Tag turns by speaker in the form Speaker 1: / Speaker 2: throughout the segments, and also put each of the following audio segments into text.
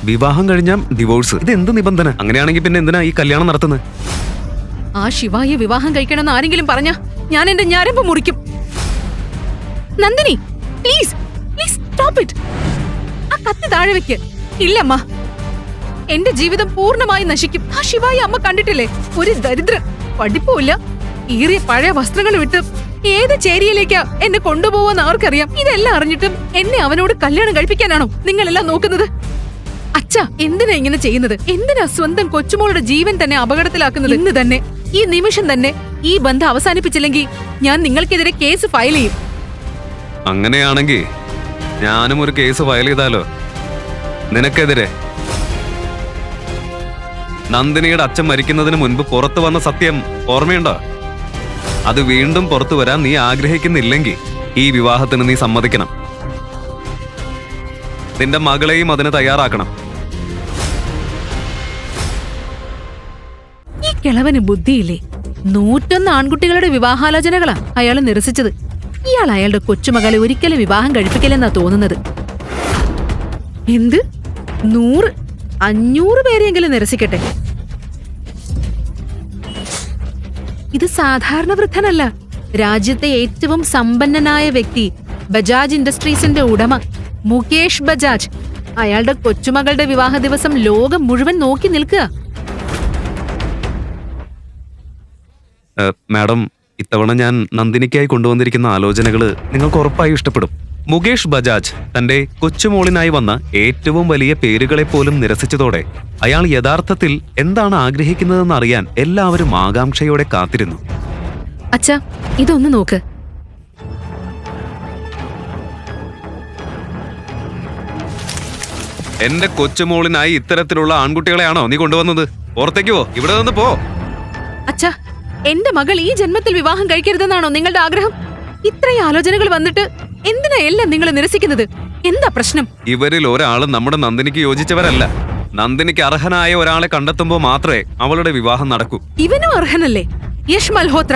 Speaker 1: വിവാഹം കഴിഞ്ഞാൽ ഡിവോഴ്സ്. ഇത് എന്ത് നിബന്ധന? അങ്ങനെയാണെങ്കിൽ പിന്നെ എന്തിനാ ഈ കല്യാണം നടത്തുന്നത്?
Speaker 2: ആ ശിവായെ വിവാഹം കഴിക്കണമെന്ന് ആരെങ്കിലും പറഞ്ഞാ ഞാൻ എന്റെ ഞരമ്പ് മുറിക്കും. Nandini, please please stop it. ആ കത്തി താഴെ വെക്ക്. ഇല്ലമ്മ, എന്റെ ജീവിതം പൂർണ്ണമായി നശിക്കും. ആ ശിവായി അമ്മ കണ്ടിട്ടില്ലേ? ഒരു ദരിദ്രൻ, പഠിപ്പുമില്ല, ഈറിയ പഴയ വസ്ത്രങ്ങൾ വിട്ട് ഏത് ചേരിയിലേക്കാ എന്നെ കൊണ്ടുപോവാന്ന് ആർക്കറിയാം? ഇതെല്ലാം അറിഞ്ഞിട്ടും എന്നെ അവനോട് കല്യാണം കഴിപ്പിക്കാനാണോ നിങ്ങളെല്ലാം നോക്കുന്നത്? അച്ഛാ, എന്തിനാ ഇങ്ങനെ ചെയ്യുന്നത്? എന്തിനാ സ്വന്തം കൊച്ചുമോളുടെ ജീവൻ തന്നെ അപകടത്തിലാക്കുന്നത്? ഇന്ന് തന്നെ, ഈ നിമിഷം തന്നെ ഈ ബന്ധം അവസാനിപ്പിച്ചില്ലെങ്കിൽ ഞാൻ നിങ്ങൾക്കെതിരെ കേസ് ഫയൽ ചെയ്യും.
Speaker 1: അങ്ങനെയാണെങ്കിൽ ഞാനും ഒരു കേസ് ഫയൽ ചെയ്താലോ നിനക്കെതിരെ? നന്ദിനിയുടെ അച്ഛൻ മരിക്കുന്നതിന് മുൻപ് പുറത്തു വന്ന സത്യം ഓർമ്മയുണ്ടോ? അത് വീണ്ടും പുറത്തു വരാൻ നീ ആഗ്രഹിക്കുന്നില്ലെങ്കിൽ ഈ വിവാഹത്തിന് നീ സമ്മതിക്കണം. നിന്റെ മകളെയും അതിന് തയ്യാറാക്കണം.
Speaker 2: ഈ കിളവന് ബുദ്ധിയില്ലേ? 101 ആൺകുട്ടികളുടെ വിവാഹാലോചനകളാ അയാൾ നിരസിച്ചത്. ഇയാൾ അയാളുടെ കൊച്ചുമകളെ ഒരിക്കലും വിവാഹം കഴിപ്പിക്കില്ലെന്നാ തോന്നുന്നത്. എന്ത് 100, 500 പേരെയെങ്കിലും നിരസിക്കട്ടെ. ഇത് സാധാരണ വൃദ്ധനല്ല. രാജ്യത്തെ ഏറ്റവും സമ്പന്നനായ വ്യക്തി, ബജാജ് ഇൻഡസ്ട്രീസിന്റെ ഉടമ മുകേഷ് ബജാജ്. അയാളുടെ കൊച്ചുമകളുടെ വിവാഹ ദിവസം ലോകം മുഴുവൻ നോക്കി നിൽക്കുക.
Speaker 1: മാഡം, ഇത്തവണ ഞാൻ നന്ദിനിക്കായി കൊണ്ടുവന്നിരിക്കുന്ന ആലോചനകള് നിങ്ങൾക്ക് ഉറപ്പായും ഇഷ്ടപ്പെടും. മുകേഷ് ബജാജ് തന്റെ കൊച്ചുമോളിനായി വന്ന ഏറ്റവും വലിയ പേരുകളെ പോലും നിരസിച്ചതോടെ അയാൾ യഥാർത്ഥത്തിൽ എന്താണ് ആഗ്രഹിക്കുന്നതെന്ന് അറിയാൻ എല്ലാവരും ആകാംക്ഷയോടെ കാത്തിരുന്നു.
Speaker 2: അച്ഛാ, ഇതൊന്ന് നോക്ക്.
Speaker 1: എന്റെ കൊച്ചുമോളിനായി ഇത്തരത്തിലുള്ള ആൺകുട്ടികളെയാണോ നീ കൊണ്ടുവന്നത്? പുറത്തേക്ക് പോ, ഇവിടെ നിന്ന് പോ.
Speaker 2: അച്ഛാ, എന്റെ മകൾ ഈ ജന്മത്തിൽ വിവാഹം കഴിക്കരുതെന്നാണോ നിങ്ങളുടെ ആഗ്രഹം? ഇത്രയും ആലോചനകൾ വന്നിട്ട് എന്തിനാ എല്ലാം നിങ്ങൾ നിരസിക്കുന്നത്? എന്താ പ്രശ്നം?
Speaker 1: ഇവരിൽ ഒരാളും നമ്മുടെ നന്ദിനിക്ക് യോജിച്ചവരല്ല. നന്ദിനിക്ക് അർഹനായ ഒരാളെ കണ്ടെത്തുമ്പോ മാത്രമേ അവളുടെ വിവാഹം നടക്കൂ.
Speaker 2: ഇവനും അർഹനല്ലേ? യശ് മൽഹോത്ര,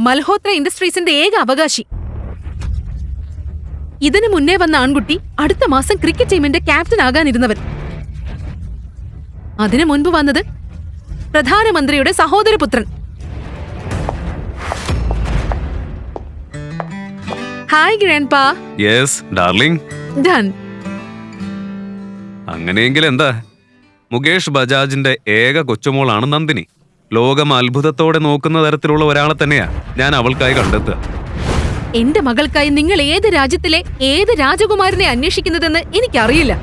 Speaker 2: മൽഹോത്ര ഇൻഡസ്ട്രീസിന്റെ ഏക അവകാശി. ഇതിനു മുന്നേ വന്ന ആൺകുട്ടി അടുത്ത മാസം ക്രിക്കറ്റ് ടീമിന്റെ ക്യാപ്റ്റൻ ആകാനിരുന്നവൻ. അതിനു മുൻപ് വന്നത് പ്രധാനമന്ത്രിയുടെ സഹോദരപുത്രൻ. Hi grandpa.
Speaker 1: Yes darling.
Speaker 2: Done.
Speaker 1: അങ്ങനെയെങ്കിൽ എന്താ? മുകേഷ് ബജാജിന്റെ ഏക കൊച്ചുമോളാണ് നന്ദിനി. ലോകം അത്ഭുതത്തോടെ നോക്കുന്ന തരത്തിലുള്ള ഒരാളെ തന്നെയാ ഞാൻ അവൾക്കായി കണ്ടെത്തുക.
Speaker 2: എന്റെ മകൾക്കായി നിങ്ങൾ ഏത് രാജ്യത്തിലെ ഏത് രാജകുമാരനെ അന്വേഷിക്കുന്നതെന്ന് എനിക്കറിയില്ല.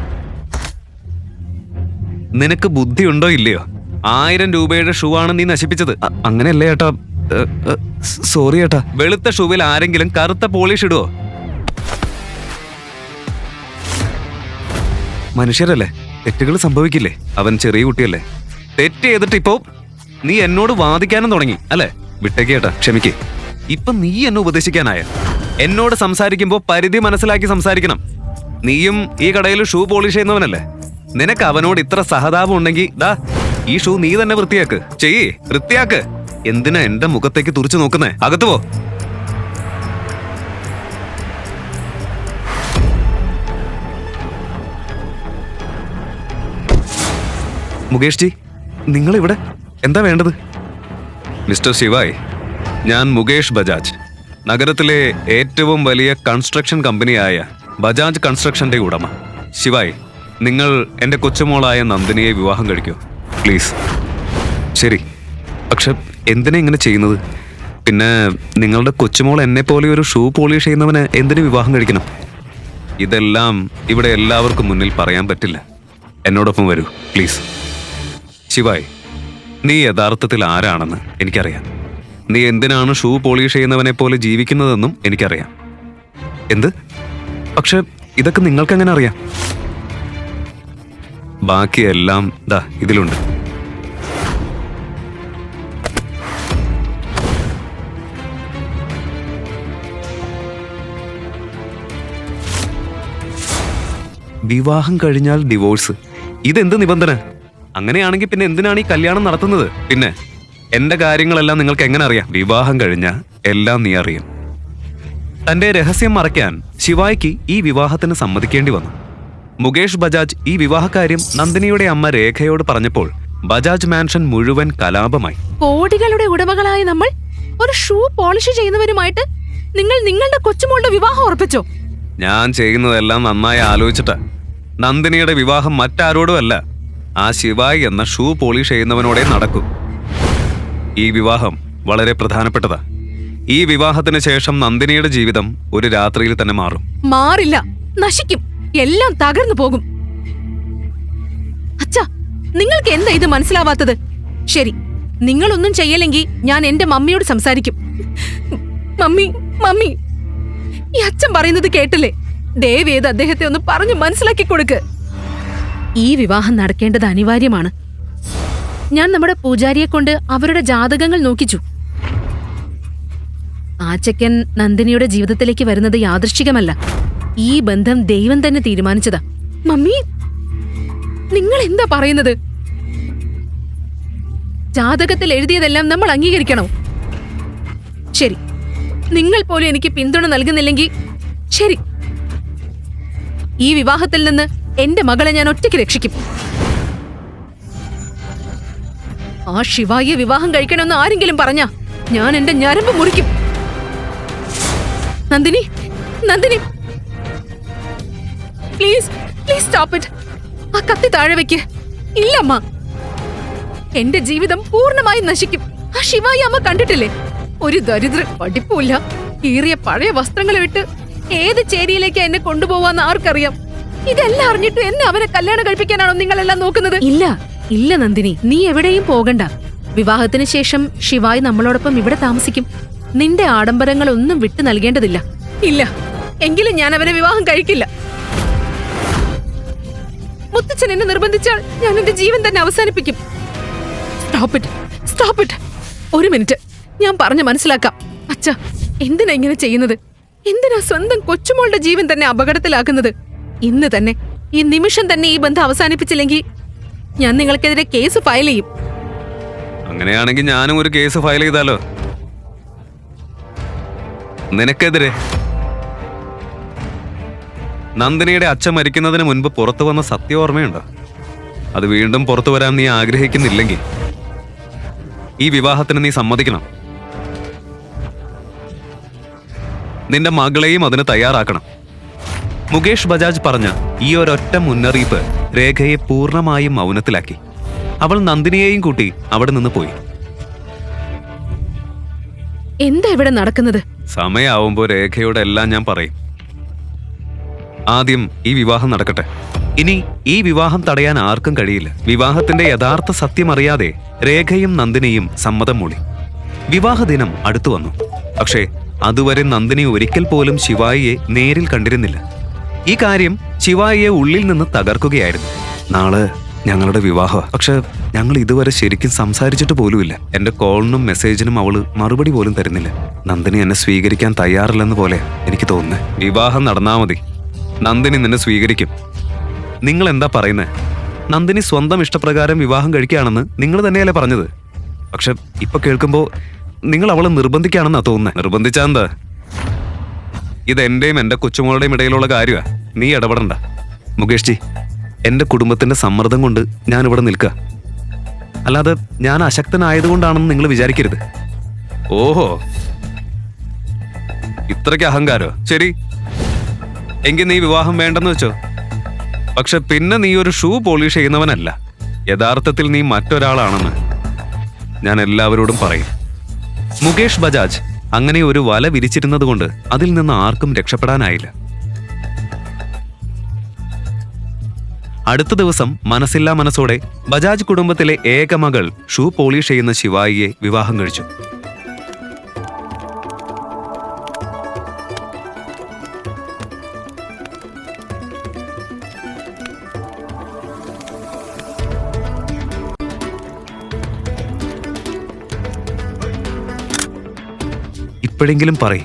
Speaker 1: നിനക്ക് ബുദ്ധിയുണ്ടോ ഇല്ലയോ? 1000 രൂപയുടെ ഷൂ ആണ് നീ നശിപ്പിച്ചത്. അങ്ങനെയല്ലേ ഏട്ടാ? സോറി ഏട്ടാ. വെളുത്ത ഷൂവിൽ ആരെങ്കിലും കറുത്ത പോളിഷ് ഇടുവോ? മനുഷ്യരല്ലേ, തെറ്റുകൾ സംഭവിക്കില്ലേ? അവൻ ചെറിയ കുട്ടിയല്ലേ. തെറ്റ് ചെയ്തിട്ട് ഇപ്പോ നീ എന്നോട് വാദിക്കാനും തുടങ്ങി അല്ലേ? വിട്ടേക്കേട്ടാ, ക്ഷമിക്കേ. ഇപ്പൊ നീ എന്നെ ഉപദേശിക്കാനായ? എന്നോട് സംസാരിക്കുമ്പോ പരിധി മനസ്സിലാക്കി സംസാരിക്കണം. നീയും ഈ കടയിൽ ഷൂ പോളിഷ് ചെയ്യുന്നവനല്ലേ? നിനക്ക് അവനോട് ഇത്ര സഹതാപം ഉണ്ടെങ്കിൽ ദാ ഈ ഷൂ നീ തന്നെ വൃത്തിയാക്ക്. ചെയ്യേ, വൃത്തിയാക്ക്. എന്തിനാ എന്റെ മുഖത്തേക്ക് തുറിച്ചു നോക്കുന്നേ? അകത്ത് പോ. മുകേഷ് ജി, നിങ്ങളിവിടെ എന്താ വേണ്ടത്? മിസ്റ്റർ ശിവായ്, ഞാൻ മുകേഷ് ബജാജ്, നഗരത്തിലെ ഏറ്റവും വലിയ കൺസ്ട്രക്ഷൻ കമ്പനിയായ ബജാജ് കൺസ്ട്രക്ഷന്റെ ഉടമ. ശിവായ്, നിങ്ങൾ എന്റെ കൊച്ചുമോളായ നന്ദിനിയെ വിവാഹം കഴിക്കൂ പ്ലീസ്. ശരി, പക്ഷെ എന്തിനാ ഇങ്ങനെ ചെയ്യുന്നത്? പിന്നെ നിങ്ങളുടെ കൊച്ചുമോൾ എന്നെ പോലെ ഒരു ഷൂ പോളിഷ് ചെയ്യുന്നവന് എന്തിനു വിവാഹം കഴിക്കണം? ഇതെല്ലാം ഇവിടെ എല്ലാവർക്കും മുന്നിൽ പറയാൻ പറ്റില്ല. എന്നോടൊപ്പം വരൂ പ്ലീസ്. ശിവായ്, നീ യഥാർത്ഥത്തിൽ ആരാണെന്ന് എനിക്കറിയാം. നീ എന്തിനാണ് ഷൂ പോളിഷ് ചെയ്യുന്നവനെ പോലെ ജീവിക്കുന്നതെന്നും എനിക്കറിയാം. എന്ത്? പക്ഷെ ഇതൊക്കെ നിങ്ങൾക്കെങ്ങനെ അറിയാം? ബാക്കിയെല്ലാം ദാ ഇതിലുണ്ട്. വിവാഹം കഴിഞ്ഞാൽ ഡിവോഴ്സ്. ഇതെന്ത് നിബന്ധന? അങ്ങനെയാണെങ്കിൽ പിന്നെ എന്തിനാണ് ഈ കല്യാണം നടത്തുന്നത്? പിന്നെ എന്റെ കാര്യങ്ങളെല്ലാം നിങ്ങൾക്ക് എങ്ങനെ അറിയാം? വിവാഹം കഴിഞ്ഞാൽ എല്ലാം നീ അറിയും. തന്റെ രഹസ്യം മറയ്ക്കാൻ ശിവായ്ക്ക് ഈ വിവാഹത്തിന് സമ്മതിക്കേണ്ടി വന്നു. മുകേഷ് ബജാജ് ഈ വിവാഹകാര്യം നന്ദിനിയുടെ അമ്മ രേഖയോട് പറഞ്ഞപ്പോൾ ബജാജ് മാൻഷൻ മുഴുവൻ കലാപമായി.
Speaker 2: കോടികളുടെ ഉടമകളായ നമ്മൾ ഒരു ഷൂ പോളിഷ് ചെയ്യുന്നവരുമായിട്ട് നിങ്ങൾ നിങ്ങളുടെ കൊച്ചുമോളുടെ വിവാഹം ഉറപ്പിച്ചോ?
Speaker 1: ഞാൻ ചെയ്യുന്നതെല്ലാം നന്നായി ആലോചിച്ചിട്ടാ. നന്ദിനിയുടെ വിവാഹം മറ്റാരോടുമല്ല, ആ ശിവായി എന്ന ഷൂ പോളിഷ് ചെയ്യുന്നവനോടെ നടക്കൂ. ഈ വിവാഹം വളരെ പ്രധാനപ്പെട്ടതാ. ഈ വിവാഹത്തിന് ശേഷം നന്ദിനിയുടെ ജീവിതം ഒരു രാത്രിയിൽ തന്നെ മാറും.
Speaker 2: മാറില്ല, നശിക്കും, എല്ലാം തകർന്നു പോകും. അച്ഛാ, നിങ്ങൾക്ക് എന്താ ഇത് മനസ്സിലാവാത്തത്? ശരി, നിങ്ങളൊന്നും ചെയ്യലെങ്കിൽ ഞാൻ എന്റെ മമ്മിയോട് സംസാരിക്കും. മമ്മി മമ്മി ഈ അച്ഛൻ പറയുന്നത് കേട്ടില്ലേ? ദയവേത് അദ്ദേഹത്തെ ഒന്ന് പറഞ്ഞു മനസ്സിലാക്കി കൊടുക്ക്. ഈ വിവാഹം നടക്കേണ്ടത് അനിവാര്യമാണ്. ഞാൻ നമ്മുടെ പൂജാരിയെ കൊണ്ട് അവരുടെ ജാതകങ്ങൾ നോക്കിച്ചു. ആ ചെക്കൻ നന്ദിനിയുടെ ജീവിതത്തിലേക്ക് വരുന്നത് യാദൃശ്ചികമല്ല. ഈ ബന്ധം ദൈവം തന്നെ തീരുമാനിച്ചതാ. മമ്മി, നിങ്ങൾ എന്താ പറയുന്നത്? ജാതകത്തിൽ എഴുതിയതെല്ലാം നമ്മൾ അംഗീകരിക്കണോ? ശരി, നിങ്ങൾ പോലും എനിക്ക് പിന്തുണ നൽകുന്നില്ലെങ്കിൽ ശരി, ഈ വിവാഹത്തിൽ നിന്ന് എന്റെ മകളെ ഞാൻ ഒറ്റയ്ക്ക് രക്ഷിക്കും. ആ ശിവായിയെ വിവാഹം കഴിക്കണമെന്ന് ആരെങ്കിലും പറഞ്ഞാ ഞാൻ എന്റെ ഞരമ്പ് മുറിക്കും. Nandini, Nandini, please please stop it. ആ കത്തി താഴെ വെക്ക്. ഇല്ലമ്മ, എന്റെ ജീവിതം പൂർണ്ണമായി നശിക്കും. ആ ശിവായി അമ്മ കണ്ടിട്ടില്ലേ? ഒരു ദരിദ്ര, പഠിപ്പുമില്ല, കീറിയ പഴയ വസ്ത്രങ്ങൾ വിട്ട് ഏത് ചേരിയിലേക്ക് എന്നെ കൊണ്ടുപോവാന്ന് ആർക്കറിയാം? ഇതെല്ലാം അറിഞ്ഞിട്ട് എന്നെ അവരെ കല്യാണം കഴിപ്പിക്കാനാണോ നിങ്ങളെല്ലാം നോക്കുന്നത്? ഇല്ല ഇല്ല നന്ദിനി, നീ എവിടെയും പോകണ്ട. വിവാഹത്തിന് ശേഷം ശിവായി നമ്മളോടൊപ്പം ഇവിടെ താമസിക്കും. നിന്റെ ആഡംബരങ്ങളൊന്നും വിട്ടു നൽകേണ്ടതില്ല. ഇല്ല, എങ്കിലും ഞാൻ അവരെ വിവാഹം കഴിക്കില്ല. മുത്തച്ഛൻ എന്നെ നിർബന്ധിച്ചാൽ ഞാൻ എന്റെ ജീവൻ തന്നെ അവസാനിപ്പിക്കും. Stop it, stop it. ഒരു മിനിറ്റ്, ഞാൻ പറഞ്ഞു മനസ്സിലാക്കാം. അച്ഛാ, എന്തിനാ ഇങ്ങനെ ചെയ്യുന്നത്? എന്തിനാ സ്വന്തം കൊച്ചുമോളുടെ ജീവൻ തന്നെ അപകടത്തിലാക്കുന്നത്? ഇന്ന് തന്നെ, ഈ നിമിഷം തന്നെ ഈ ബന്ധം അവസാനിപ്പിച്ചില്ലെങ്കിൽ ഞാൻ നിങ്ങൾക്കെതിരെ കേസ് ഫയൽ ചെയ്യും.
Speaker 1: അങ്ങനെയാണെങ്കിൽ ഞാനും ഒരു കേസ് ഫയൽ ചെയ്താലോ? നിനക്കെതിരെ? നന്ദിനിയുടെ അച്ഛൻ മരിക്കുന്നതിന് മുൻപ് പുറത്തു വന്ന സത്യം ഓർമ്മയുണ്ടോ? അത് വീണ്ടും പുറത്തു വരാൻ നീ ആഗ്രഹിക്കുന്നില്ലെങ്കിൽ ഈ വിവാഹത്തിന് നീ സമ്മതിക്കണം. നിന്റെ മകളെയും അതിന് തയ്യാറാക്കണം. മുകേഷ് ബജാജ് പറഞ്ഞ ഈ ഒരൊറ്റ മുന്നറിയിപ്പ് രേഖയെ പൂർണ്ണമായും മൗനത്തിലാക്കി. അവൾ നന്ദിനിയെയും കൂട്ടി അവിടെ നിന്ന് പോയി.
Speaker 2: എന്താ ഇവിടെ നടക്കുന്നത്?
Speaker 1: സമയാവുമ്പോ രേഖയോട് എല്ലാം ഞാൻ പറയും. ആദ്യം ഈ വിവാഹം നടക്കട്ടെ. ഇനി ഈ വിവാഹം തടയാൻ ആർക്കും കഴിയില്ല. വിവാഹത്തിന്റെ യഥാർത്ഥ സത്യം അറിയാതെ രേഖയും നന്ദിനിയും സമ്മതം മൂളി. വിവാഹ ദിനം അടുത്തു വന്നു. പക്ഷേ അതുവരെ നന്ദിനി ഒരിക്കൽ പോലും ശിവായിയെ നേരിൽ കണ്ടിരുന്നില്ല. ഈ കാര്യം ശിവായിയെ ഉള്ളിൽ നിന്ന് തകർക്കുകയായിരുന്നു. നാളെ ഞങ്ങളുടെ വിവാഹം, പക്ഷെ ഞങ്ങൾ ഇതുവരെ ശരിക്കും സംസാരിച്ചിട്ട് പോലുമില്ല. എന്റെ കോളിനും മെസ്സേജിനും അവള് മറുപടി പോലും തരുന്നില്ല. നന്ദിനി എന്നെ സ്വീകരിക്കാൻ തയ്യാറില്ലെന്ന് പോലെ എനിക്ക് തോന്നുന്നത്. വിവാഹം നടന്നാ മതി, നന്ദിനി നിന്നെ സ്വീകരിക്കും. നിങ്ങൾ എന്താ പറയുന്നത്? നന്ദിനി സ്വന്തം ഇഷ്ടപ്രകാരം വിവാഹം കഴിക്കുകയാണെന്ന് നിങ്ങൾ തന്നെയല്ലേ പറഞ്ഞത്? പക്ഷെ ഇപ്പൊ കേൾക്കുമ്പോ നിങ്ങൾ അവളെ നിർബന്ധിക്കുകയാണെന്നാ തോന്നുന്നത്. നിർബന്ധിച്ചാ എന്താ? ഇത് എന്റെയും എന്റെ കൊച്ചുമോളുടെയും ഇടയിലുള്ള കാര്യമാ. നീ ഇടപെടണ്ട. മുകേഷ് ജി, എന്റെ കുടുംബത്തിന്റെ സമ്മർദ്ദം കൊണ്ട് ഞാൻ ഇവിടെ നിൽക്കുക. അല്ലാതെ ഞാൻ അശക്തനായതുകൊണ്ടാണെന്ന് നിങ്ങൾ വിചാരിക്കരുത്. ഓഹോ, ഇത്രയ്ക്ക് അഹങ്കാരോ? ശരി, എങ്കിൽ നീ വിവാഹം വേണ്ടെന്ന് വെച്ചോ. പക്ഷെ പിന്നെ നീ ഒരു ഷൂ പോളിഷ് ചെയ്യുന്നവനല്ല. യഥാർത്ഥത്തിൽ നീ മറ്റൊരാളാണെന്ന് ഞാൻ എല്ലാവരോടും പറയും. മുകേഷ് ബജാജ് അങ്ങനെ ഒരു വല വിരിച്ചിരുന്നത് കൊണ്ട് അതിൽ നിന്ന് ആർക്കും രക്ഷപ്പെടാനായില്ല. അടുത്ത ദിവസം മനസ്സില്ലാ മനസ്സോടെ ബജാജ് കുടുംബത്തിലെ ഏക മകൾ ഷൂ പോളിഷ് ചെയ്യുന്ന ശിവായിയെ വിവാഹം കഴിച്ചു. ഇപ്പോഴെങ്കിലും പറയ്,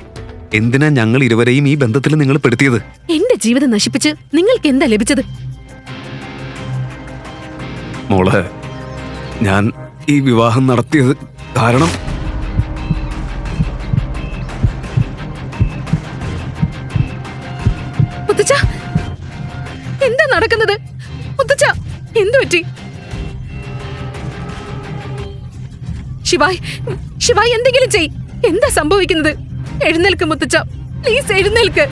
Speaker 1: എന്തിനാ ഞങ്ങൾ ഇരുവരെയും ഈ ബന്ധത്തിൽ നിങ്ങൾ പെടുത്തിയത്?
Speaker 2: എന്റെ ജീവിതം നശിപ്പിച്ച് നിങ്ങൾക്ക് എന്താ ലഭിച്ചത്?
Speaker 1: മോളെ, ഞാൻ ഈ വിവാഹം നടത്തിയത് കാരണം
Speaker 2: എന്താ നടക്കുന്നത്? മുത്തച്ഛ, എന്തു പറ്റി? ശിവായ്, ശിവായ് എന്തെങ്കിലും ചെയ്. എന്താ സംഭവിക്കുന്നത്? എഴുന്നേൽക്ക് മുത്തച്ഛ, പ്ലീസ് എഴുന്നേൽക്ക്.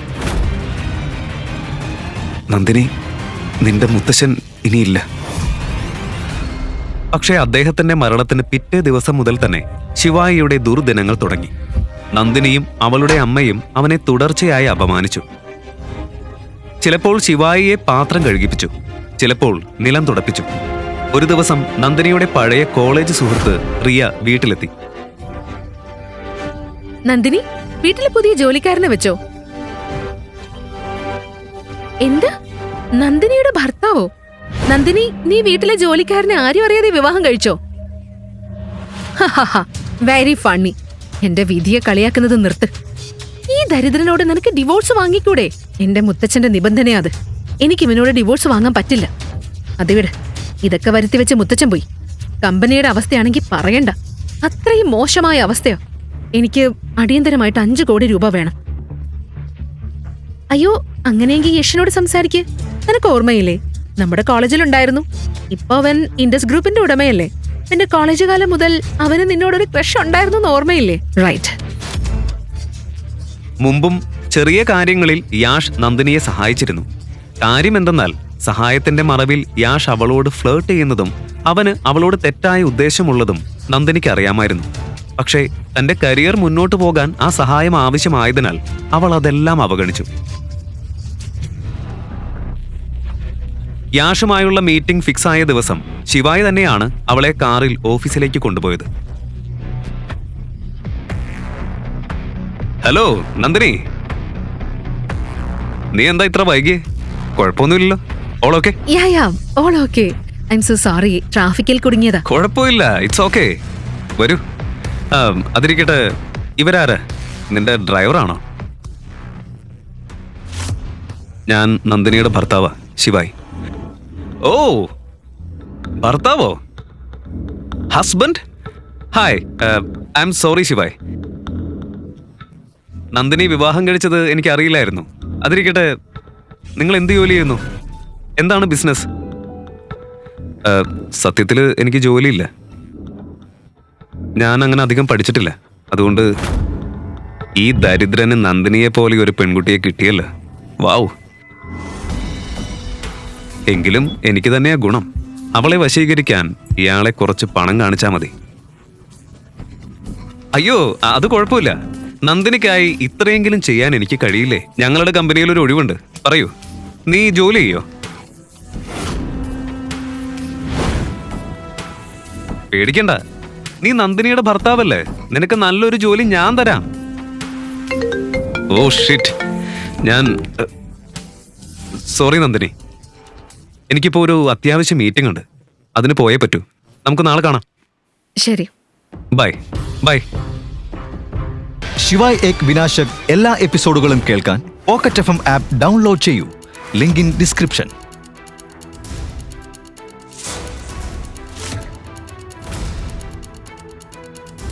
Speaker 1: നന്ദിനി, നിന്റെ മുത്തശ്ശൻ ഇനിയില്ല. പക്ഷേ അദ്ദേഹത്തിന്റെ മരണത്തിന് പിറ്റേ ദിവസം മുതൽ തന്നെ ശിവായിയുടെ ദുർദിനങ്ങൾ തുടങ്ങി. നന്ദിനിയും അവളുടെ അമ്മയും അവനെ തുടർച്ചയായി അപമാനിച്ചു. ചിലപ്പോൾ ശിവായിയെ പാത്രം കഴുകിപ്പിച്ചു, ചിലപ്പോൾ നിലം തുടപ്പിച്ചു. ഒരു ദിവസം നന്ദിനിയുടെ പഴയ കോളേജ് സുഹൃത്ത് റിയ വീട്ടിലെത്തി.
Speaker 2: നന്ദിനി, വീട്ടിലെ പുതിയ ജോലിക്കാരനെ വെച്ചോ? എന്താ? നന്ദിനിയുടെ ഭർത്താവോ? നന്ദിനി, നീ വീട്ടിലെ ജോലിക്കാരനെ ആരും അറിയാതെ വിവാഹം കഴിച്ചോ? Very funny. എന്റെ വിധിയെ കളിയാക്കുന്നത് നിർത്ത്. ഈ ദരിദ്രനോട് നിനക്ക് ഡിവോഴ്സ് വാങ്ങിക്കൂടെ? എന്റെ മുത്തച്ഛന്റെ നിബന്ധനയാ അത്. എനിക്ക് ഇവനോട് ഡിവോഴ്സ് വാങ്ങാൻ പറ്റില്ല. അതിവിടെ ഇതൊക്കെ വരുത്തി വെച്ച് മുത്തച്ഛൻ പോയി. കമ്പനിയുടെ അവസ്ഥയാണെങ്കിൽ പറയണ്ട, അത്രയും മോശമായ അവസ്ഥയോ. എനിക്ക് അടിയന്തരമായിട്ട് 5 കോടി രൂപ വേണം. അയ്യോ, അങ്ങനെയെങ്കിൽ യഷിനോട് സംസാരിക്ക്. നിനക്ക് ഓർമ്മയില്ലേ, നമ്മുടെ കോളേജിലുണ്ടായിരുന്നു. ഇപ്പൊ അവൻ ഇൻഡസ് ഗ്രൂപ്പിന്റെ ഉടമയല്ലേ. നിന്റെ കോളേജ് കാലം മുതൽ അവന് നിന്നോടൊരു ക്രഷ് ഉണ്ടായിരുന്നു, ഓർമ്മയില്ലേ? റൈറ്റ്.
Speaker 1: മുമ്പും ചെറിയ കാര്യങ്ങളിൽ യാഷ് നന്ദിനിയെ സഹായിച്ചിരുന്നു. കാര്യമെന്തെന്നാൽ സഹായത്തിന്റെ മറവിൽ യാഷ് അവളോട് ഫ്ലേർട്ട് ചെയ്യുന്നതും അവന് അവളോട് തെറ്റായ ഉദ്ദേശമുള്ളതും നന്ദിനിക്ക് അറിയാമായിരുന്നു. പക്ഷേ തന്റെ കരിയർ മുന്നോട്ടു പോകാൻ ആ സഹായം ആവശ്യമായതിനാൽ അവൾ അതെല്ലാം അവഗണിച്ചു. യാഷുമായുള്ള മീറ്റിംഗ് ഫിക്സ് ആയ ദിവസം ശിവായി തന്നെയാണ് അവളെ കാറിൽ ഓഫീസിലേക്ക് കൊണ്ടുപോയത്. ഹലോ നന്ദിനി, നീ എന്താ ഇത്ര വൈകിയേ? കുഴപ്പമൊന്നുമില്ലല്ലോ, all okay?
Speaker 2: All okay. I'm so sorry, ട്രാഫിക്കിൽ കുടുങ്ങിയതാ.
Speaker 1: കുഴപ്പമില്ല, ഇറ്റ്സ് ഓക്കെ. വരൂ. അതിരിക്കട്ടെ, ഇവരാര്? നിന്റെ ഡ്രൈവറാണോ? ഞാൻ നന്ദിനിയുടെ ഭർത്താവാ, ശിവായി. ഓ, ഭർത്താവോ? Husband? Hi, I'm sorry Shivay. Nandini വിവാഹം കഴിച്ചത് എനിക്ക് അറിയില്ലായിരുന്നു. അതിരിക്കട്ടെ, നിങ്ങൾ എന്ത് ജോലി ചെയ്യുന്നു? എന്താണ് ബിസിനസ്? സത്യത്തിൽ എനിക്ക് ജോലിയില്ല. ഞാൻ അങ്ങനെ അധികം പഠിച്ചിട്ടില്ല. അതുകൊണ്ട് ഈ ദരിദ്രന് നന്ദിനിയെ പോലെ ഒരു പെൺകുട്ടിയെ കിട്ടിയല്ലോ. വാവ്. എങ്കിലും എനിക്ക് തന്നെയാ ഗുണം. അവളെ വശീകരിക്കാൻ ഇയാളെ കുറച്ച് പണം കാണിച്ചാൽ മതി. അയ്യോ, അത് കുഴപ്പമില്ല. നന്ദിനിക്കായി ഇത്രയെങ്കിലും ചെയ്യാൻ എനിക്ക് കഴിയില്ലേ? ഞങ്ങളുടെ കമ്പനിയിൽ ഒരു ഒഴിവുണ്ട്. പറയൂ, നീ ജോലി ചെയ്യോ? പേടിക്കണ്ട, നീ നന്ദിനിയുടെ ഭർത്താവല്ലേ. നിനക്ക് നല്ലൊരു ജോലി ഞാൻ തരാം. ഓ ഷിറ്റ്, സോറി നന്ദിനി, എനിക്കിപ്പോ ഒരു അത്യാവശ്യ മീറ്റിംഗ് ഉണ്ട്. അതിന് പോയേ പറ്റൂ. നമുക്ക് നാളെ കാണാം.
Speaker 2: ശരി,
Speaker 1: ബൈ ബൈ.
Speaker 3: ശിവായ് ഏക് വിനാശക് എല്ലാ എപ്പിസോഡുകളും കേൾക്കാൻ പോക്കറ്റ് FM ആപ്പ് ഡൗൺലോഡ് ചെയ്യൂ. Link in description.